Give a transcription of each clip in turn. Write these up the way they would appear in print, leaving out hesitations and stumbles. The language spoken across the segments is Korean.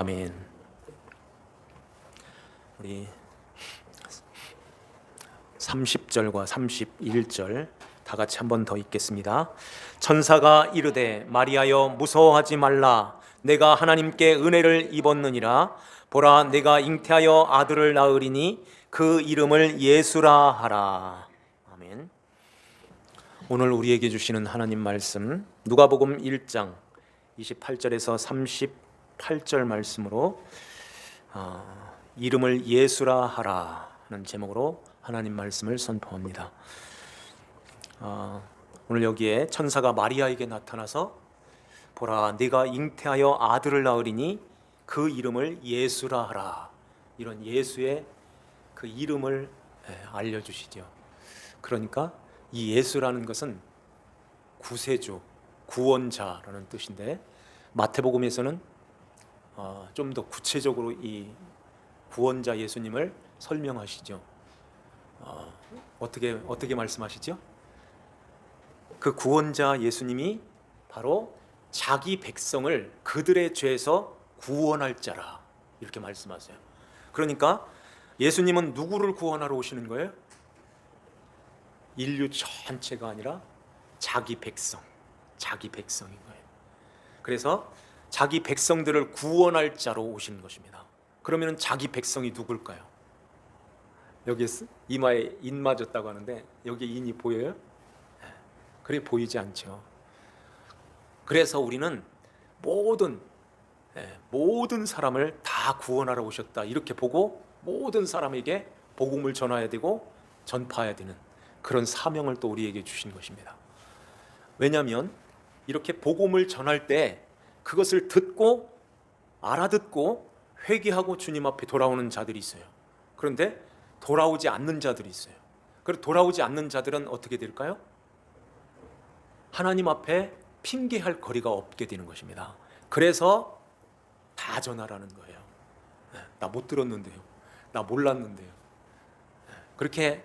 아멘. 우리 30절과 31절 다 같이 한 번 더 읽겠습니다. 천사가 이르되 마리아여 무서워하지 말라. 내가 하나님께 은혜를 입었느니라. 보라, 내가 잉태하여 아들을 낳으리니 그 이름을 예수라 하라. 아멘. 오늘 우리에게 주시는 하나님 말씀 누가복음 1장 28절에서 38절 말씀으로 이름을 예수라 하라 하는 제목으로 하나님 말씀을 선포합니다. 오늘 여기에 천사가 마리아에게 나타나서 보라, 네가 잉태하여 아들을 낳으리니 그 이름을 예수라 하라, 이런 예수의 그 이름을 알려주시죠. 그러니까 이 예수라는 것은 구세주, 구원자라는 뜻인데, 마태복음에서는 좀 더 구체적으로 이 구원자 예수님을 설명하시죠. 어떻게 말씀하시죠? 그 구원자 예수님이 바로 자기 백성을 그들의 죄에서 구원할 자라, 이렇게 말씀하세요. 그러니까 예수님은 누구를 구원하러 오시는 거예요? 인류 전체가 아니라 자기 백성인 거예요. 그래서 자기 백성들을 구원할 자로 오시는 것입니다. 그러면 자기 백성이 누굴까요? 여기 이마에 인 맞았다고 하는데 여기에 인이 보여요? 그래 보이지 않죠. 그래서 우리는 모든 사람을 다 구원하러 오셨다, 이렇게 보고 모든 사람에게 복음을 전해야 되고 전파해야 되는 그런 사명을 또 우리에게 주신 것입니다. 왜냐하면 이렇게 복음을 전할 때 그것을 듣고 알아듣고 회개하고 주님 앞에 돌아오는 자들이 있어요. 그런데 돌아오지 않는 자들이 있어요. 그리고 돌아오지 않는 자들은 어떻게 될까요? 하나님 앞에 핑계할 거리가 없게 되는 것입니다. 그래서 다 전하라는 거예요. 나 못 들었는데요, 나 몰랐는데요. 그렇게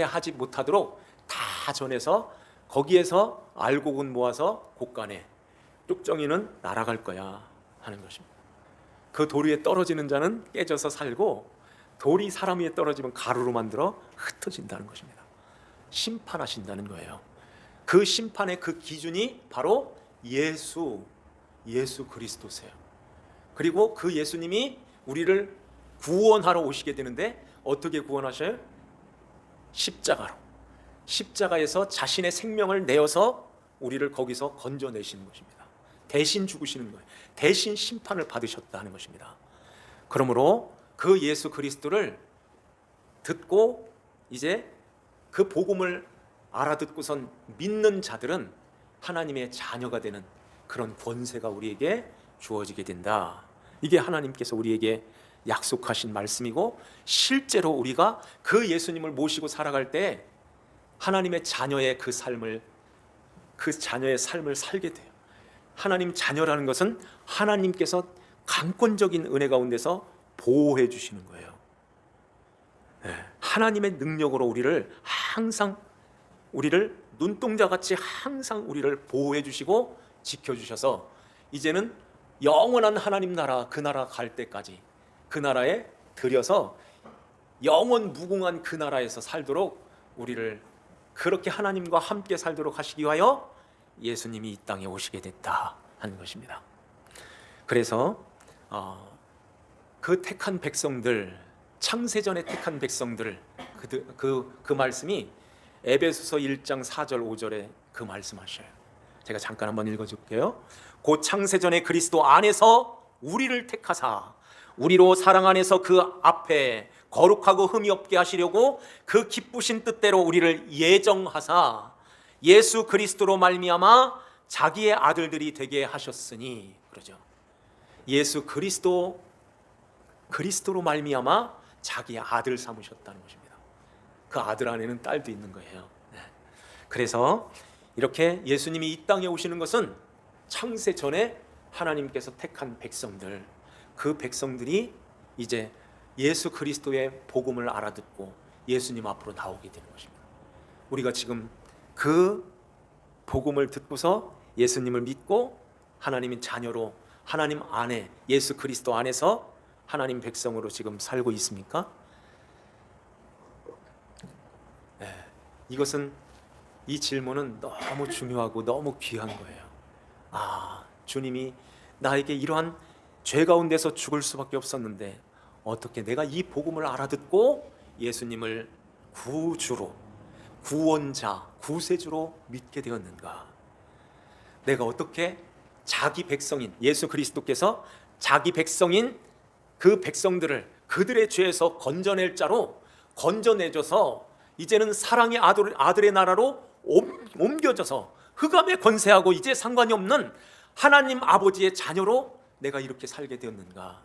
하지 못하도록 다 전해서 거기에서 알곡은 모아서 곳간에, 뚝정이는 날아갈 거야 하는 것입니다. 그 돌 위에 떨어지는 자는 깨져서 살고, 돌이 사람 위에 떨어지면 가루로 만들어 흩어진다는 것입니다. 심판하신다는 거예요. 그 심판의 그 기준이 바로 예수 그리스도세요. 그리고 그 예수님이 우리를 구원하러 오시게 되는데 어떻게 구원하셔요? 십자가에서 자신의 생명을 내어서 우리를 거기서 건져내시는 것입니다. 대신 죽으시는 거예요. 대신 심판을 받으셨다는 것입니다. 그러므로 그 예수 그리스도를 듣고 이제 그 복음을 알아듣고선 믿는 자들은 하나님의 자녀가 되는 그런 권세가 우리에게 주어지게 된다. 이게 하나님께서 우리에게 약속하신 말씀이고, 실제로 우리가 그 예수님을 모시고 살아갈 때 하나님의 자녀의 그 자녀의 삶을 살게 돼요. 하나님 자녀라는 것은 하나님께서 강권적인 은혜 가운데서 보호해 주시는 거예요. 하나님의 능력으로 우리를 눈동자같이 항상 우리를 보호해 주시고 지켜 주셔서 이제는 영원한 하나님 나라, 그 나라 갈 때까지 그 나라에 들여서 영원 무궁한 그 나라에서 살도록 우리를 그렇게 하나님과 함께 살도록 하시기 위하여 예수님이 이 땅에 오시게 됐다 하는 것입니다. 그래서 그 택한 백성들, 창세전에 택한 백성들, 그 말씀이 에베소서 1장 4절 5절에 그 말씀하셔요. 제가 잠깐 한번 읽어줄게요. 곧 창세전에 그리스도 안에서 우리를 택하사 우리로 사랑 안에서 그 앞에 거룩하고 흠이 없게 하시려고 그 기쁘신 뜻대로 우리를 예정하사 예수 그리스도로 말미암아 자기의 아들들이 되게 하셨으니, 그러죠. 예수 그리스도로 말미암아 자기의 아들 삼으셨다는 것입니다. 그 아들 안에는 딸도 있는 거예요. 그래서 이렇게 예수님이 이 땅에 오시는 것은 창세 전에 하나님께서 택한 백성들, 그 백성들이 이제 예수 그리스도의 복음을 알아듣고 예수님 앞으로 나오게 되는 것입니다. 우리가 지금 그 복음을 듣고서 예수님을 믿고 하나님의 자녀로 하나님 안에, 예수 그리스도 안에서 하나님 백성으로 지금 살고 있습니까? 네, 이 질문은 너무 중요하고 너무 귀한 거예요. 주님이 나에게 이러한 죄 가운데서 죽을 수밖에 없었는데 어떻게 내가 이 복음을 알아듣고 예수님을 구주로, 구원자, 구세주로 믿게 되었는가? 내가 어떻게 자기 백성인 예수 그리스도께서 자기 백성인 그 백성들을 그들의 죄에서 건져낼 자로 건져내줘서 이제는 사랑의 아들의 나라로 옮겨져서 흑암에 권세하고 이제 상관이 없는 하나님 아버지의 자녀로 내가 이렇게 살게 되었는가?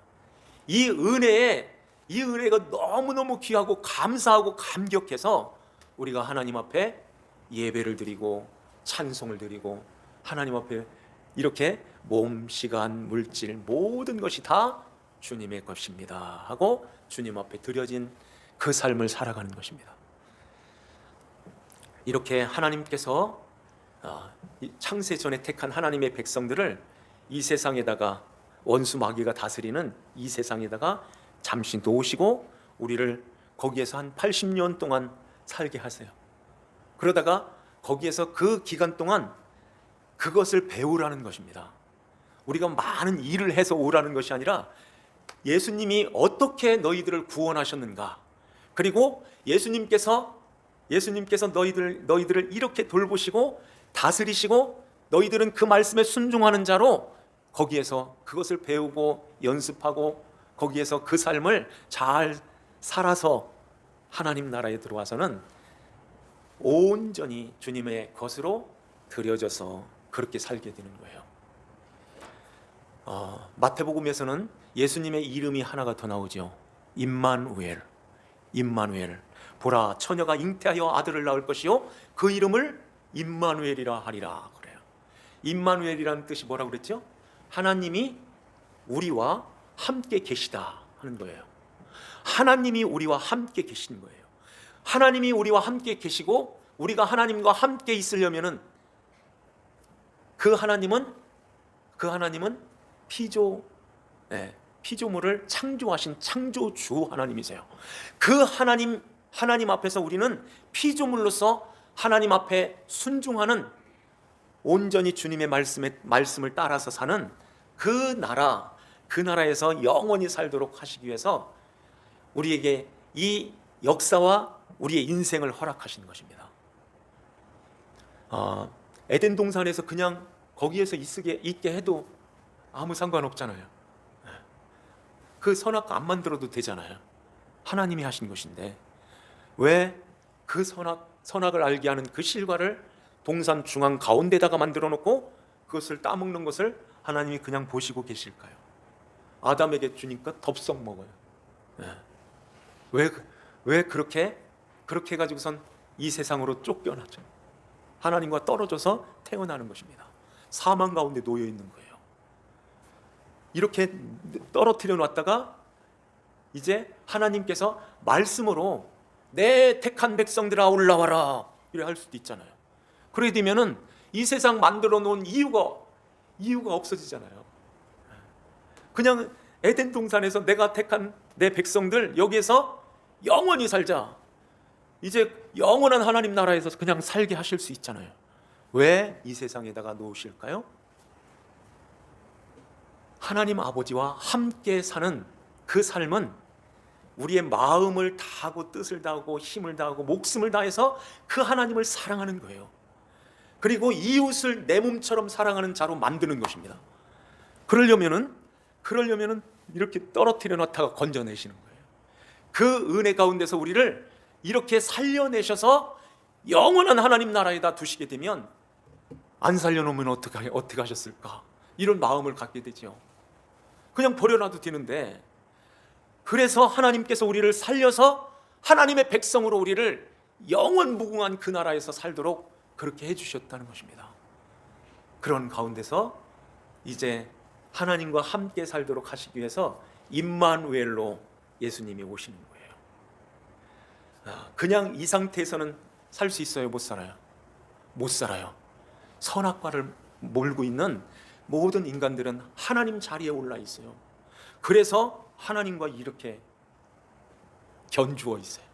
이 은혜가 너무너무 귀하고 감사하고 감격해서 우리가 하나님 앞에 예배를 드리고 찬송을 드리고 하나님 앞에 이렇게 몸, 시간, 물질 모든 것이 다 주님의 것입니다 하고 주님 앞에 드려진 그 삶을 살아가는 것입니다. 이렇게 하나님께서 창세 전에 택한 하나님의 백성들을 이 세상에다가 원수 마귀가 다스리는 이 세상에다가 잠시 놓으시고 우리를 거기에서 한 80년 동안 살게 하세요. 그러다가 거기에서 그 기간 동안 그것을 배우라는 것입니다. 우리가 많은 일을 해서 오라는 것이 아니라 예수님이 어떻게 너희들을 구원하셨는가, 그리고 예수님께서 너희들을 이렇게 돌보시고 다스리시고 너희들은 그 말씀에 순종하는 자로 거기에서 그것을 배우고 연습하고 거기에서 그 삶을 잘 살아서 하나님 나라에 들어와서는 온전히 주님의 것으로 드려져서 그렇게 살게 되는 거예요. 마태복음에서는 예수님의 이름이 하나가 더 나오죠. 임마누엘. 보라, 처녀가 잉태하여 아들을 낳을 것이요 그 이름을 임마누엘이라 하리라 그래요. 임마누엘이라는 뜻이 뭐라고 그랬죠? 하나님이 우리와 함께 계시다 하는 거예요. 하나님이 우리와 함께 계시는 거예요. 하나님이 우리와 함께 계시고 우리가 하나님과 함께 있으려면은 그 하나님은 피조물을 창조하신 창조주 하나님이세요. 그 하나님 앞에서 우리는 피조물로서 하나님 앞에 순종하는, 온전히 주님의 말씀을 따라서 사는 그 나라에서 영원히 살도록 하시기 위해서 우리에게 이 역사와 우리의 인생을 허락하시는 것입니다. 에덴 동산에서 그냥 거기에서 있게 해도 아무 상관없잖아요. 그 선악 안 만들어도 되잖아요. 하나님이 하신 것인데 왜 그 선악을 알게 하는 그 실과를 동산 중앙 가운데다가 만들어 놓고 그것을 따먹는 것을 하나님이 그냥 보시고 계실까요? 아담에게 주니까 덥석 먹어요. 왜 그렇게 해가지고선 이 세상으로 쫓겨나죠? 하나님과 떨어져서 태어나는 것입니다. 사망 가운데 놓여 있는 거예요. 이렇게 떨어뜨려 놨다가 이제 하나님께서 말씀으로 내 택한 백성들아 올라와라 이래 할 수도 있잖아요. 그래 되면은 이 세상 만들어 놓은 이유가 없어지잖아요. 그냥 에덴 동산에서 내가 택한 내 백성들 여기에서 영원히 살자, 이제 영원한 하나님 나라에서 그냥 살게 하실 수 있잖아요. 왜 이 세상에다가 놓으실까요? 하나님 아버지와 함께 사는 그 삶은 우리의 마음을 다하고 뜻을 다하고 힘을 다하고 목숨을 다해서 그 하나님을 사랑하는 거예요. 그리고 이웃을 내 몸처럼 사랑하는 자로 만드는 것입니다. 그러려면은 이렇게 떨어뜨려 놨다가 건져내시는 거예요. 그 은혜 가운데서 우리를 이렇게 살려내셔서 영원한 하나님 나라에다 두시게 되면 안 살려놓으면 어떻게 하셨을까? 이런 마음을 갖게 되죠. 그냥 버려놔도 되는데, 그래서 하나님께서 우리를 살려서 하나님의 백성으로 우리를 영원 무궁한 그 나라에서 살도록 그렇게 해주셨다는 것입니다. 그런 가운데서 이제 하나님과 함께 살도록 하시기 위해서 임마누엘로 예수님이 오시는 거예요. 그냥 이 상태에서는 살 수 있어요? 못 살아요? 못 살아요. 선악과를 몰고 있는 모든 인간들은 하나님 자리에 올라 있어요. 그래서 하나님과 이렇게 견주어 있어요.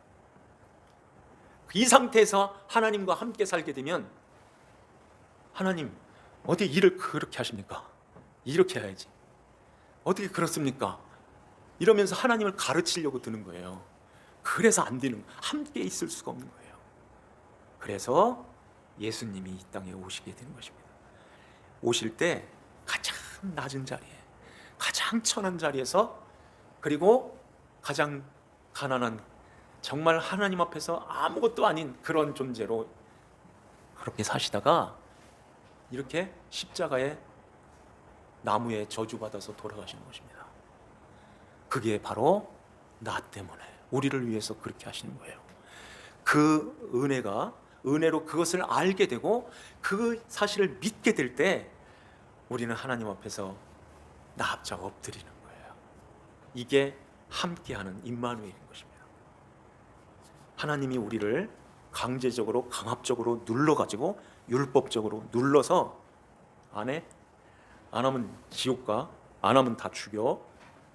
이 상태에서 하나님과 함께 살게 되면 하나님 어디 일을 그렇게 하십니까? 이렇게 해야지. 어떻게 그렇습니까? 이러면서 하나님을 가르치려고 드는 거예요. 그래서 안 되는, 함께 있을 수가 없는 거예요. 그래서 예수님이 이 땅에 오시게 되는 것입니다. 오실 때 가장 낮은 자리에, 가장 천한 자리에서, 그리고 가장 가난한, 정말 하나님 앞에서 아무것도 아닌 그런 존재로 그렇게 사시다가 이렇게 십자가에 나무에 저주받아서 돌아가시는 것입니다. 그게 바로 나 때문에, 우리를 위해서 그렇게 하시는 거예요. 그 은혜로 그것을 알게 되고 그 사실을 믿게 될 때 우리는 하나님 앞에서 납작 엎드리는 거예요. 이게 함께하는 임마누엘인 것입니다. 하나님이 우리를 강제적으로, 강압적으로 눌러가지고, 율법적으로 눌러서 안 해? 안 하면 지옥 가? 안 하면 다 죽여?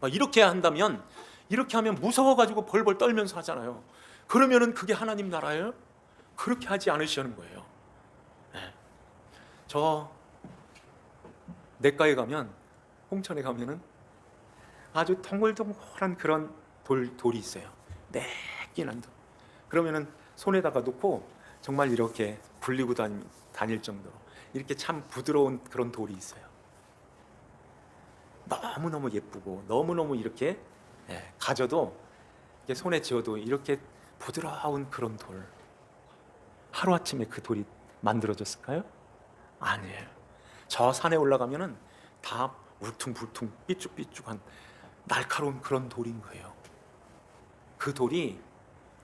막 이렇게 한다면, 이렇게 하면 무서워가지고 벌벌 떨면서 하잖아요. 그러면은 그게 하나님 나라예요? 그렇게 하지 않으시는 거예요. 네. 저 내과에 가면, 홍천에 가면은 아주 동글동글한 그런 돌이 있어요. 매끈한 돌. 그러면은 손에다가 놓고 정말 이렇게 굴리고 다닐 정도로 이렇게 참 부드러운 그런 돌이 있어요. 너무너무 예쁘고 너무너무 이렇게 가져도, 이렇게 손에 쥐어도 이렇게 부드러운 그런 돌. 하루아침에 그 돌이 만들어졌을까요? 아니에요. 저 산에 올라가면은 다 울퉁불퉁 삐쭉삐쭉한 날카로운 그런 돌인 거예요. 그 돌이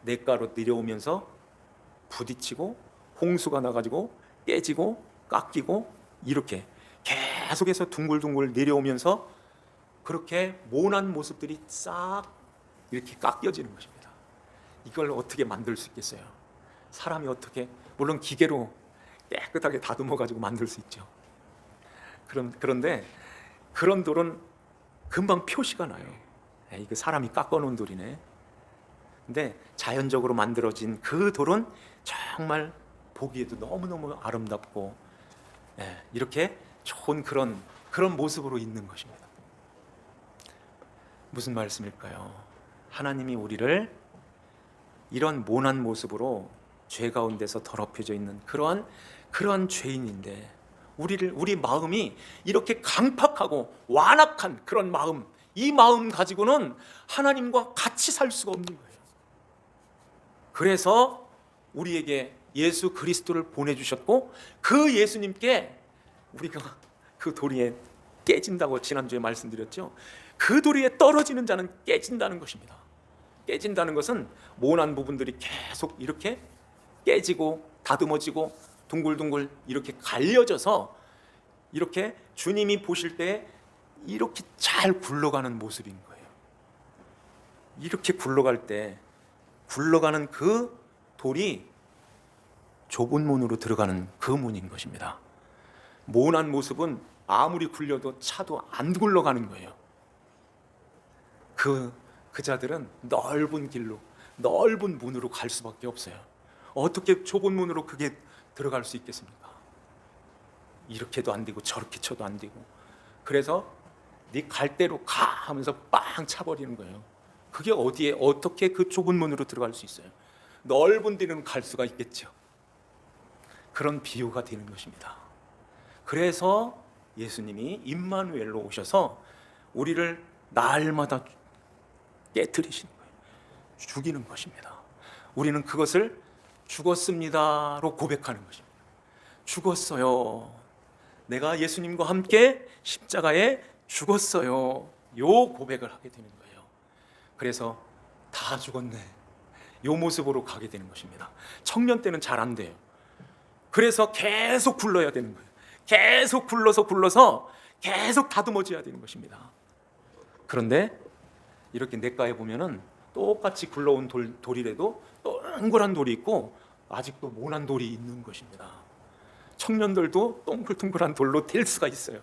냇가로 내려오면서 부딪히고 홍수가 나가지고 깨지고 깎이고 이렇게 계속해서 둥글둥글 내려오면서 그렇게 모난 모습들이 싹 이렇게 깎여지는 것입니다. 이걸 어떻게 만들 수 있겠어요? 사람이 어떻게, 물론 기계로 깨끗하게 다듬어 가지고 만들 수 있죠. 그런데 그런 돌은 금방 표시가 나요. 이거 사람이 깎아놓은 돌이네. 근데 자연적으로 만들어진 그 돌은 정말 보기에도 너무너무 아름답고 이렇게 좋은 그런 모습으로 있는 것입니다. 무슨 말씀일까요? 하나님이 우리를 이런 모난 모습으로 죄 가운데서 더럽혀져 있는 그러한 죄인인데, 우리 마음이 이렇게 강팍하고 완악한 그런 마음, 이 마음 가지고는 하나님과 같이 살 수가 없는 거예요. 그래서 우리에게 예수 그리스도를 보내주셨고, 그 예수님께 우리가 그 도리에 깨진다고 지난주에 말씀드렸죠. 그 도리에 떨어지는 자는 깨진다는 것입니다. 깨진다는 것은 모난 부분들이 계속 이렇게 깨지고 다듬어지고 둥글둥글 이렇게 갈려져서 이렇게 주님이 보실 때 이렇게 잘 굴러가는 모습인 거예요. 이렇게 굴러갈 때, 굴러가는 그 돌이 좁은 문으로 들어가는 그 문인 것입니다. 모난 모습은 아무리 굴려도 차도 안 굴러가는 거예요. 그 자들은 넓은 길로, 넓은 문으로 갈 수밖에 없어요. 어떻게 좁은 문으로 그게 들어갈 수 있겠습니까? 이렇게도 안 되고 저렇게 쳐도 안 되고, 그래서 네 갈 대로 가 하면서 빵 차버리는 거예요. 그게 어디에 어떻게 그 좁은 문으로 들어갈 수 있어요? 넓은 데는 갈 수가 있겠죠. 그런 비유가 되는 것입니다. 그래서 예수님이 임마누엘로 오셔서 우리를 날마다 깨트리시는 거예요. 죽이는 것입니다. 우리는 그것을 죽었습니다로 고백하는 것입니다. 죽었어요. 내가 예수님과 함께 십자가에 죽었어요. 요 고백을 하게 되는 거예요. 그래서 다 죽었네, 요 모습으로 가게 되는 것입니다. 청년 때는 잘 안 돼요. 그래서 계속 굴러야 되는 거예요. 계속 굴러서 계속 다듬어져야 되는 것입니다. 그런데 이렇게 냇가에 보면은 똑같이 굴러온 돌이라도 동그란 돌이 있고 아직도 모난 돌이 있는 것입니다. 청년들도 동글동글한 돌로 될 수가 있어요.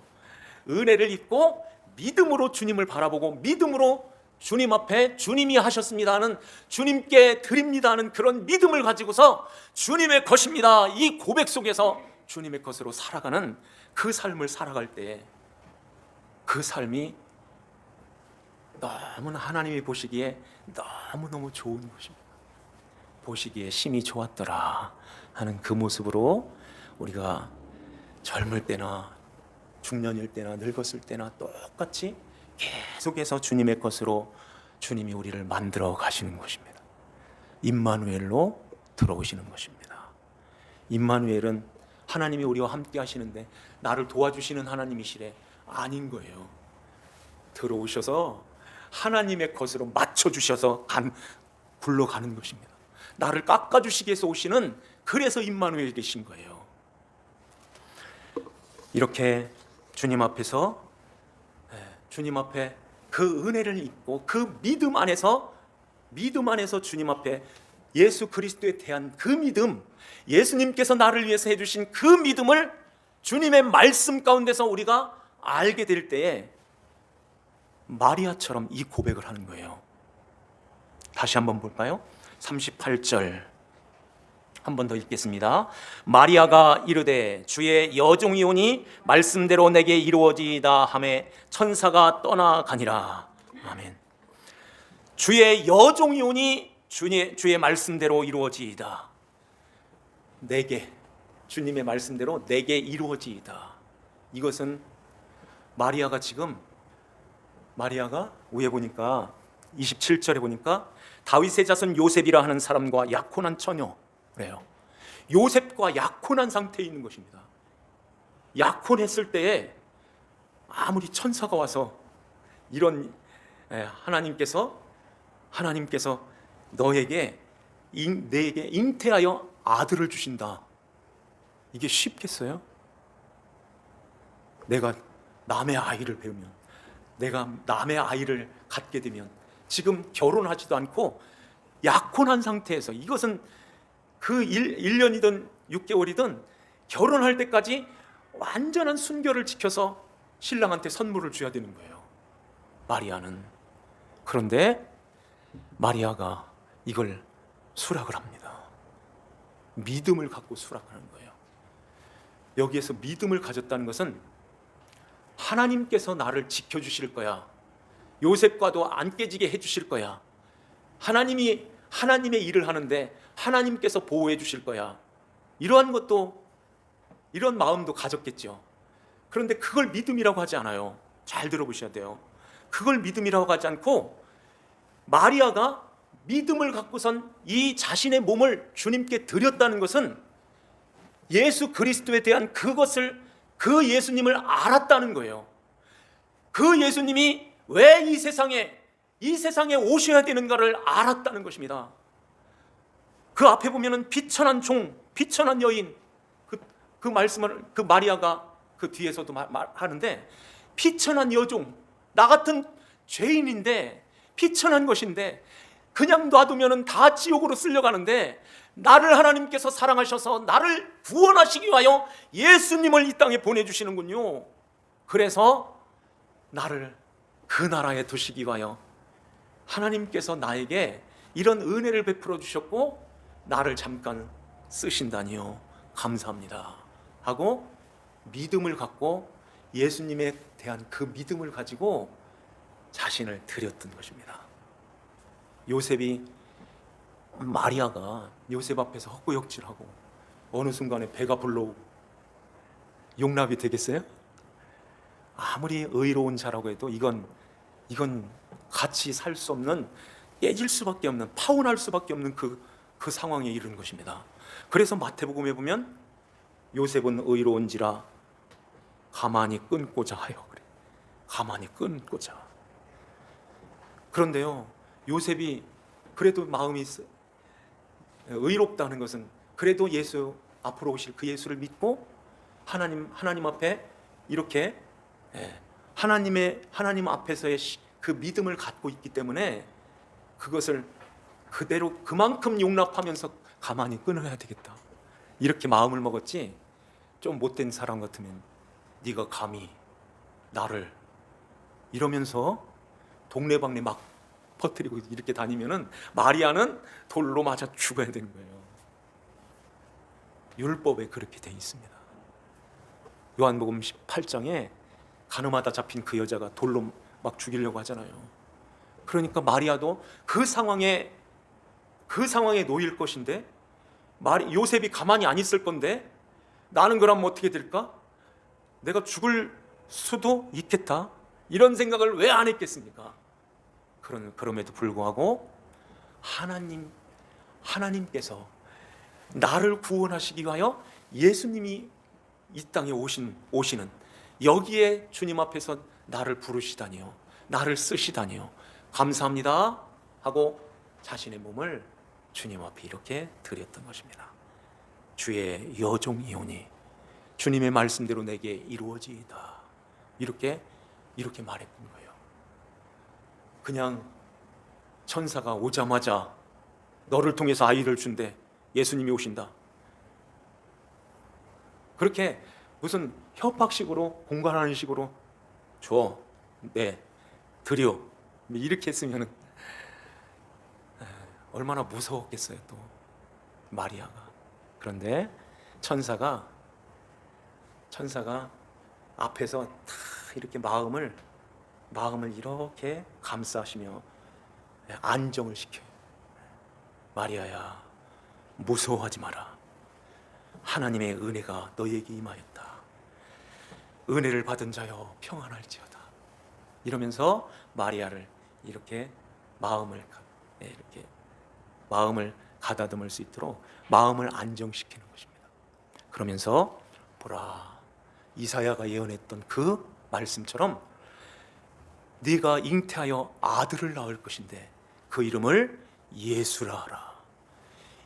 은혜를 입고 믿음으로 주님을 바라보고 믿음으로 주님 앞에 주님이 하셨습니다 하는, 주님께 드립니다 하는 그런 믿음을 가지고서 주님의 것입니다, 이 고백 속에서 주님의 것으로 살아가는 그 삶을 살아갈 때에 그 삶이 너무나 하나님이 보시기에 너무너무 좋은 것입니다. 보시기에 심히 좋았더라 하는 그 모습으로 우리가 젊을 때나 중년일 때나 늙었을 때나 똑같이 계속해서 주님의 것으로 주님이 우리를 만들어 가시는 것입니다. 임마누엘로 들어오시는 것입니다. 임마누엘은 하나님이 우리와 함께 하시는데 나를 도와주시는 하나님이시래? 아닌 거예요. 들어오셔서 하나님의 것으로 맞춰주셔서 굴러가는 것입니다. 나를 깎아주시기 위해서 오시는, 그래서 임마누엘 계신 거예요. 이렇게 주님 앞에서, 주님 앞에 그 은혜를 입고 그 믿음 안에서 주님 앞에 예수 그리스도에 대한 그 믿음, 예수님께서 나를 위해서 해주신 그 믿음을 주님의 말씀 가운데서 우리가 알게 될 때에 마리아처럼 이 고백을 하는 거예요. 다시 한번 볼까요? 38절 한 번 더 읽겠습니다. 마리아가 이르되 주의 여종이 오니 말씀대로 내게 이루어지이다 하매 천사가 떠나가니라. 아멘. 주의 여종이 오니 주의 말씀대로 이루어지이다. 내게, 주님의 말씀대로 내게 이루어지이다. 이것은 마리아가 위에 보니까 27절에 보니까 다윗의 자손 요셉이라 하는 사람과 약혼한 처녀, 그래요. 요셉과 약혼한 상태에 있는 것입니다. 약혼했을 때에 아무리 천사가 와서 이런, 하나님께서 내게 잉태하여 아들을 주신다, 이게 쉽겠어요? 내가 남의 아이를 배우면, 내가 남의 아이를 갖게 되면, 지금 결혼하지도 않고 약혼한 상태에서, 이것은 그 1년이든 6개월이든 결혼할 때까지 완전한 순결을 지켜서 신랑한테 선물을 줘야 되는 거예요, 마리아는. 그런데 마리아가 이걸 수락을 합니다. 믿음을 갖고 수락하는 거예요. 여기에서 믿음을 가졌다는 것은 하나님께서 나를 지켜주실 거야, 요셉과도 안 깨지게 해주실 거야, 하나님의 일을 하는데 하나님께서 보호해 주실 거야, 이러한 마음도 가졌겠죠. 그런데 그걸 믿음이라고 하지 않아요. 잘 들어보셔야 돼요. 그걸 믿음이라고 하지 않고 마리아가 믿음을 갖고선 이 자신의 몸을 주님께 드렸다는 것은 예수 그리스도에 대한 그것을, 그 예수님을 알았다는 거예요. 그 예수님이 왜 이 세상에 오셔야 되는가를 알았다는 것입니다. 그 앞에 보면은 비천한 종, 비천한 여인, 그 말씀을 그 마리아가 그 뒤에서도 하는데, 비천한 여종, 나 같은 죄인인데 비천한 것인데 그냥 놔두면은 다 지옥으로 쓸려가는데, 나를 하나님께서 사랑하셔서 나를 구원하시기 위하여 예수님을 이 땅에 보내주시는군요. 그래서 나를 그 나라에 두시기 위하여 하나님께서 나에게 이런 은혜를 베풀어 주셨고 나를 잠깐 쓰신다니요, 감사합니다 하고 믿음을 갖고, 예수님에 대한 그 믿음을 가지고 자신을 드렸던 것입니다. 마리아가 요셉 앞에서 헛구역질하고 어느 순간에 배가 불러오고 용납이 되겠어요? 아무리 의로운 자라고 해도 이건 같이 살 수 없는, 깨질 수밖에 없는, 파혼할 수밖에 없는 그 상황에 이른 것입니다. 그래서 마태복음에 보면 요셉은 의로운지라 가만히 끊고자 하여, 그래, 가만히 끊고자. 그런데요, 요셉이 그래도 마음이 의롭다는 것은 그래도 예수 앞으로 오실 그 예수를 믿고 하나님 앞에 이렇게 하나님 앞에서의 그 믿음을 갖고 있기 때문에 그것을 그대로 그만큼 용납하면서 가만히 끊어야 되겠다, 이렇게 마음을 먹었지. 좀 못된 사람 같으면 네가 감히 나를 이러면서 동네방네 막 퍼뜨리고 이렇게 다니면은 마리아는 돌로 맞아 죽어야 되는 거예요. 율법에 그렇게 돼 있습니다. 요한복음 18장에 가늠하다 잡힌 그 여자가 돌로 막 죽이려고 하잖아요. 그러니까 마리아도 그 상황에 놓일 것인데, 요셉이 가만히 안 있을 건데, 나는 그럼 어떻게 될까? 내가 죽을 수도 있겠다, 이런 생각을 왜 안 했겠습니까? 그럼에도 불구하고 하나님께서 나를 구원하시기 위하여 예수님이 이 땅에 오시는, 여기에 주님 앞에서 나를 부르시다니요, 나를 쓰시다니요, 감사합니다 하고 자신의 몸을 주님 앞에 이렇게 드렸던 것입니다. 주의 여종이오니 주님의 말씀대로 내게 이루어지이다, 이렇게 말했던 거예요. 그냥 천사가 오자마자 너를 통해서 아이를 준대, 예수님이 오신다, 그렇게 무슨 협박식으로, 공갈하는 식으로 줘, 네, 드려, 이렇게 했으면 얼마나 무서웠겠어요, 또 마리아가. 그런데 천사가 앞에서 다 이렇게 마음을 이렇게 감싸시며 안정을 시켜요. 마리아야, 무서워하지 마라. 하나님의 은혜가 너에게 임하였다. 은혜를 받은 자여 평안할지어다. 이러면서 마리아를 이렇게 마음을 가다듬을 수 있도록 마음을 안정시키는 것입니다. 그러면서 보라, 이사야가 예언했던 그 말씀처럼 네가 잉태하여 아들을 낳을 것인데 그 이름을 예수라 하라.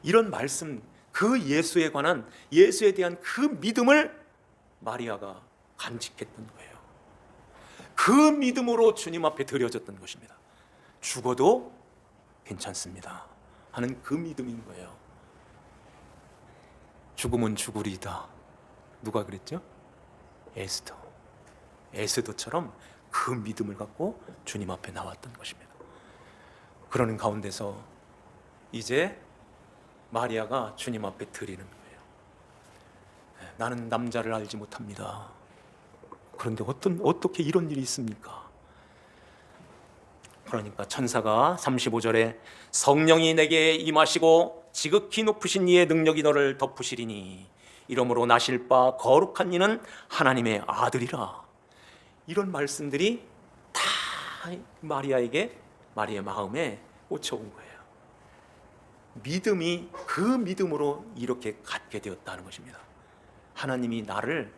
이런 말씀, 그 예수에 대한 그 믿음을 마리아가 간직했던 거예요. 그 믿음으로 주님 앞에 드려졌던 것입니다. 죽어도 괜찮습니다 하는 그 믿음인 거예요. 죽음은 죽으리다, 누가 그랬죠? 에스더처럼 그 믿음을 갖고 주님 앞에 나왔던 것입니다. 그러는 가운데서 이제 마리아가 주님 앞에 드리는 거예요. 나는 남자를 알지 못합니다. 그런데 어떻게 이런 일이 있습니까? 그러니까 천사가 35절에 성령이 내게 임하시고 지극히 높으신 이의 능력이 너를 덮으시리니 이러므로 나실 바 거룩한 이는 하나님의 아들이라. 이런 말씀들이 다 마리아의 마음에 꽂혀온 거예요. 믿음이 그 믿음으로 이렇게 갖게 되었다는 것입니다. 하나님이 나를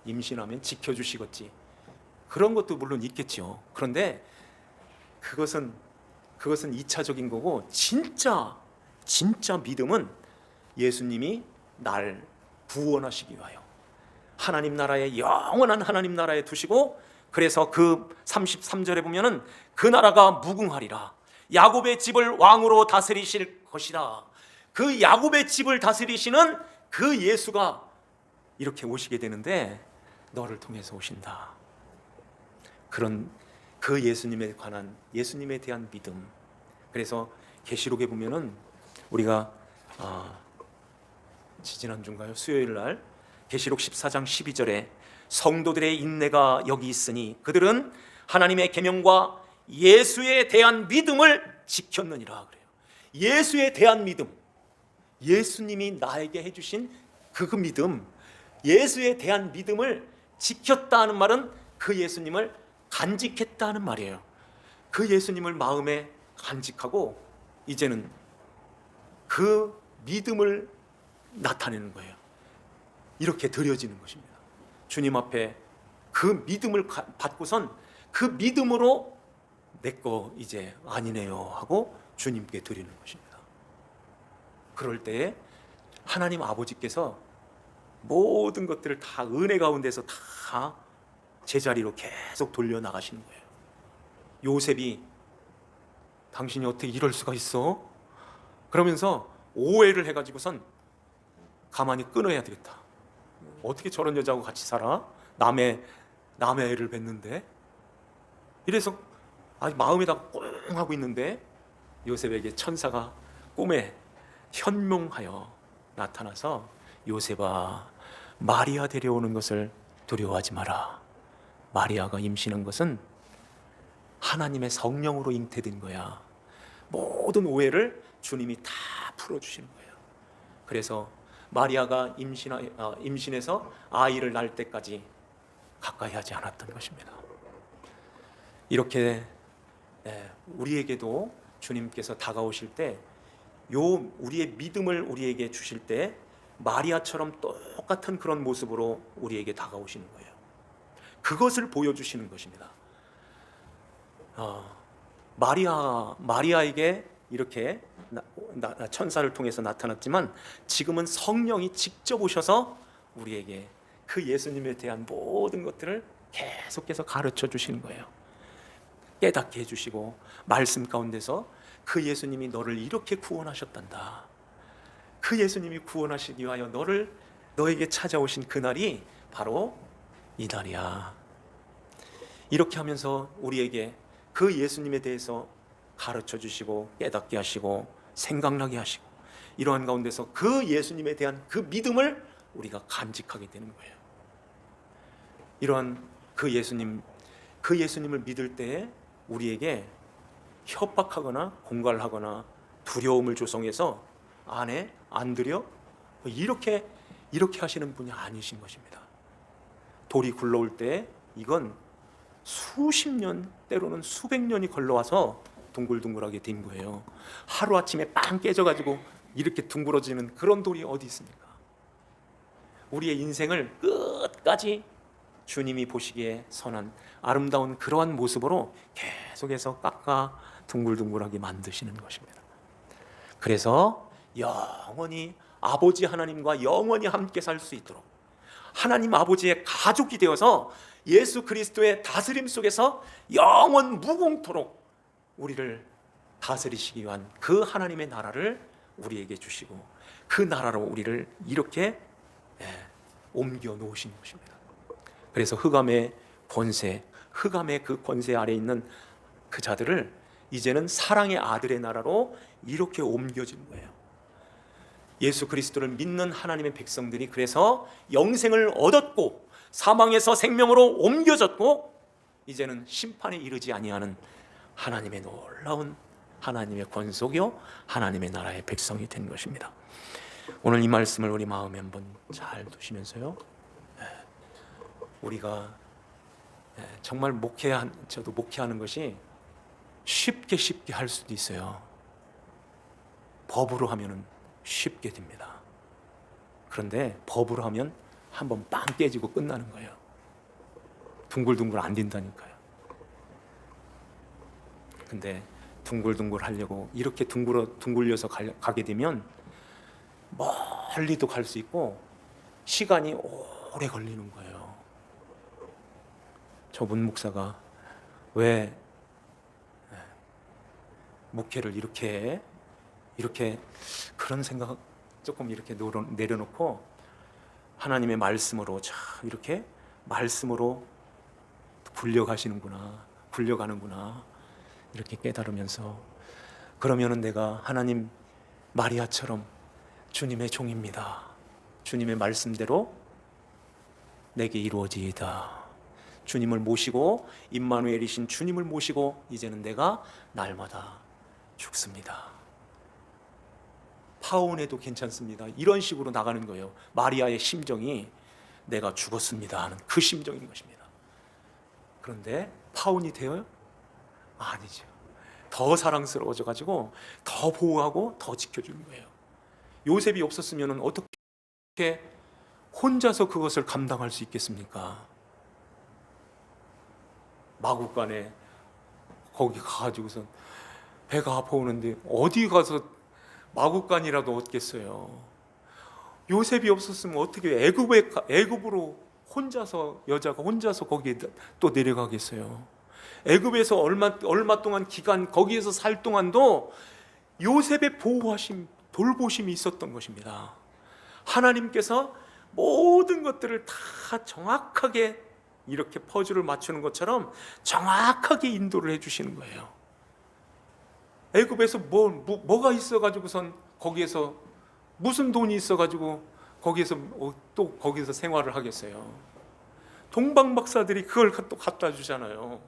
임신하면 지켜주시겠지, 그런 것도 물론 있겠죠. 그런데 그것은 2차적인 거고, 진짜 믿음은 예수님이 날 구원하시기 위하여 하나님 나라에, 영원한 하나님 나라에 두시고, 그래서 그 33절에 보면은 그 나라가 무궁하리라, 야곱의 집을 왕으로 다스리실 것이라. 그 야곱의 집을 다스리시는 그 예수가 이렇게 오시게 되는데 너를 통해서 오신다. 그런 그 예수님에 대한 믿음. 그래서 계시록에 보면은 우리가 지지난주인가요? 수요일 날 계시록 14장 12절에 성도들의 인내가 여기 있으니 그들은 하나님의 계명과 예수에 대한 믿음을 지켰느니라 그래요. 예수에 대한 믿음, 예수님이 나에게 해주신 그 믿음, 예수에 대한 믿음을 지켰다는 말은 그 예수님을 간직했다는 말이에요. 그 예수님을 마음에 간직하고 이제는 그 믿음을 나타내는 거예요. 이렇게 드려지는 것입니다. 주님 앞에 그 믿음을 받고선 그 믿음으로 내 거 이제 아니네요 하고 주님께 드리는 것입니다. 그럴 때에 하나님 아버지께서 모든 것들을 다 은혜 가운데서 다 제자리로 계속 돌려나가시는 거예요. 요셉이 당신이 어떻게 이럴 수가 있어? 그러면서 오해를 해가지고선 가만히 끊어야 되겠다. 어떻게 저런 여자하고 같이 살아? 남의 남의 애를 뵀는데 이래서 아주 마음에다 꽁 하고 있는데 요셉에게 천사가 꿈에 현몽하여 나타나서 요셉아, 마리아 데려오는 것을 두려워하지 마라. 마리아가 임신한 것은 하나님의 성령으로 잉태된 거야. 모든 오해를 주님이 다 풀어주시는 거예요. 그래서 마리아가 임신해서 아이를 낳을 때까지 가까이 하지 않았던 것입니다. 이렇게 우리에게도 주님께서 다가오실 때 우리의 믿음을 우리에게 주실 때 마리아처럼 똑같은 그런 모습으로 우리에게 다가오시는 거예요. 그것을 보여주시는 것입니다. 마리아에게 이렇게 천사를 통해서 나타났지만 지금은 성령이 직접 오셔서 우리에게 그 예수님에 대한 모든 것들을 계속해서 가르쳐 주시는 거예요. 깨닫게 해주시고 말씀 가운데서 그 예수님이 너를 이렇게 구원하셨단다. 그 예수님이 구원하시기 위하여 너에게 찾아오신 그날이 바로 이 날이야. 이렇게 하면서 우리에게 그 예수님에 대해서 가르쳐 주시고 깨닫게 하시고 생각나게 하시고 이러한 가운데서 그 예수님에 대한 그 믿음을 우리가 간직하게 되는 거예요. 이러한 그 예수님을 믿을 때에 우리에게 협박하거나 공갈하거나 두려움을 조성해서 안 드려 이렇게 하시는 분이 아니신 것입니다. 돌이 굴러올 때 이건 수십 년 때로는 수백 년이 걸러와서 둥글둥글하게 된 거예요. 하루아침에 빵 깨져가지고 이렇게 둥그러지는 그런 돌이 어디 있습니까? 우리의 인생을 끝까지 주님이 보시기에 선한 아름다운 그러한 모습으로 계속해서 깎아 둥글둥글하게 만드시는 것입니다. 그래서 영원히 아버지 하나님과 영원히 함께 살 수 있도록 하나님 아버지의 가족이 되어서 예수 그리스도의 다스림 속에서 영원 무공토록 우리를 다스리시기 위한 그 하나님의 나라를 우리에게 주시고 그 나라로 우리를 이렇게 옮겨 놓으신 것입니다. 그래서 흑암의 그 권세 아래 있는 그 자들을 이제는 사랑의 아들의 나라로 이렇게 옮겨진 거예요. 예수 그리스도를 믿는 하나님의 백성들이 그래서 영생을 얻었고 사망에서 생명으로 옮겨졌고 이제는 심판에 이르지 아니하는 하나님의 놀라운 하나님의 권속이요 하나님의 나라의 백성이 된 것입니다. 오늘 이 말씀을 우리 마음에 한번 잘 두시면서요, 우리가 정말 저도 목회하는 것이 쉽게 할 수도 있어요. 법으로 하면은 쉽게 됩니다. 그런데 법으로 하면 한번 빵 깨지고 끝나는 거예요. 둥글둥글 안 된다니까요. 근데 둥글둥글 하려고 이렇게 둥글려서 가게 되면 멀리도 갈 수 있고 시간이 오래 걸리는 거예요. 저분 목사가 왜 목회를 이렇게 그런 생각 조금 이렇게 내려놓고 하나님의 말씀으로 이렇게 말씀으로 굴려가는구나 이렇게 깨달으면서 그러면은 내가 하나님 마리아처럼 주님의 종입니다. 주님의 말씀대로 내게 이루어지이다. 주님을 모시고 임마누엘이신 주님을 모시고 이제는 내가 날마다 죽습니다. 파혼해도 괜찮습니다. 이런 식으로 나가는 거예요. 마리아의 심정이 내가 죽었습니다 하는 그 심정인 것입니다. 그런데 파혼이 되어요? 아니죠. 더 사랑스러워져 가지고 더 보호하고 더 지켜주는 거예요. 요셉이 없었으면 어떻게 혼자서 그것을 감당할 수 있겠습니까? 마국간에 거기 가가지고선 배가 아파오는데 어디 가서 마국간이라도 얻겠어요. 요셉이 없었으면 어떻게 애굽으로 여자가 혼자서 거기에 또 내려가겠어요. 애굽에서 얼마 동안 기간 거기에서 살 동안도 요셉의 돌보심이 있었던 것입니다. 하나님께서 모든 것들을 다 정확하게 이렇게 퍼즐을 맞추는 것처럼 정확하게 인도를 해주시는 거예요. 애굽에서 뭐가 있어가지고선 거기에서 무슨 돈이 있어가지고 거기에서 또 거기서 생활을 하겠어요. 동방 박사들이 그걸 또 갖다 주잖아요.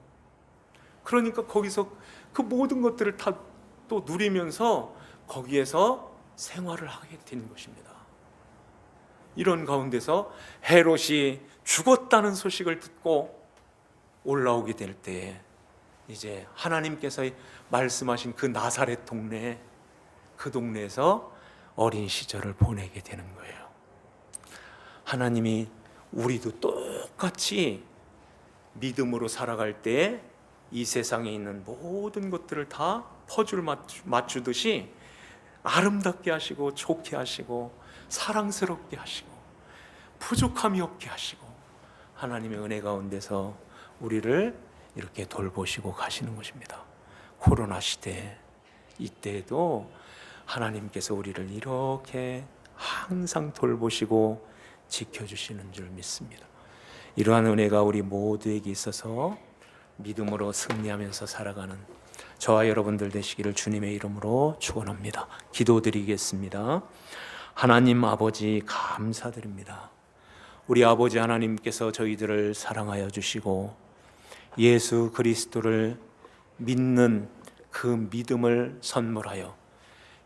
그러니까 거기서 그 모든 것들을 다 또 누리면서 거기에서 생활을 하게 된 것입니다. 이런 가운데서 헤롯이 죽었다는 소식을 듣고 올라오게 될 때 이제 하나님께서 말씀하신 그 나사렛 동네, 그 동네에서 어린 시절을 보내게 되는 거예요. 하나님이 우리도 똑같이 믿음으로 살아갈 때 이 세상에 있는 모든 것들을 다 퍼즐 맞추듯이 아름답게 하시고 좋게 하시고 사랑스럽게 하시고 부족함이 없게 하시고 하나님의 은혜 가운데서 우리를 이렇게 돌보시고 가시는 것입니다. 코로나 시대 이때에도 하나님께서 우리를 이렇게 항상 돌보시고 지켜주시는 줄 믿습니다. 이러한 은혜가 우리 모두에게 있어서 믿음으로 승리하면서 살아가는 저와 여러분들 되시기를 주님의 이름으로 축원합니다. 기도드리겠습니다. 하나님 아버지 감사드립니다. 우리 아버지 하나님께서 저희들을 사랑하여 주시고 예수 그리스도를 믿는 그 믿음을 선물하여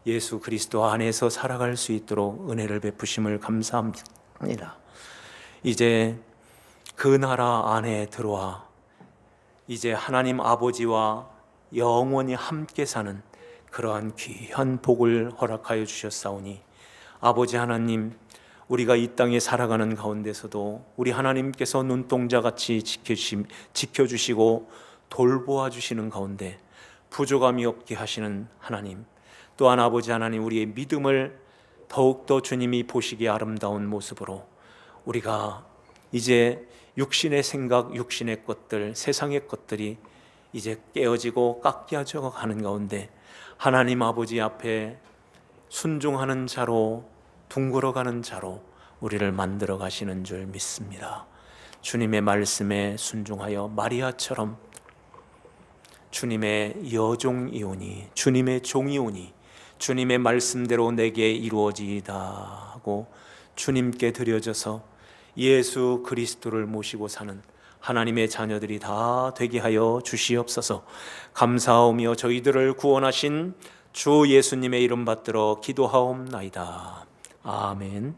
예수 그리스도 안에서 살아갈 수 있도록 은혜를 베푸심을 감사합니다. 이제 그 나라 안에 들어와 이제 하나님 아버지와 영원히 함께 사는 그러한 귀한 복을 허락하여 주셨사오니 아버지 하나님, 우리가 이 땅에 살아가는 가운데서도 우리 하나님께서 눈동자같이 지켜주시고 돌보아 주시는 가운데 부족함이 없게 하시는 하나님, 또한 아버지 하나님, 우리의 믿음을 더욱더 주님이 보시기에 아름다운 모습으로 우리가 이제 육신의 생각, 육신의 것들, 세상의 것들이 이제 깨어지고 깎여져 가는 가운데 하나님 아버지 앞에 순종하는 자로, 둥글어가는 자로 우리를 만들어 가시는 줄 믿습니다. 주님의 말씀에 순종하여 마리아처럼 주님의 여종이오니, 주님의 종이오니, 주님의 말씀대로 내게 이루어지이다 하고 주님께 드려져서 예수 그리스도를 모시고 사는 하나님의 자녀들이 다 되게 하여 주시옵소서. 감사하오며 저희들을 구원하신 주 예수님의 이름 받들어 기도하옵나이다. 아멘.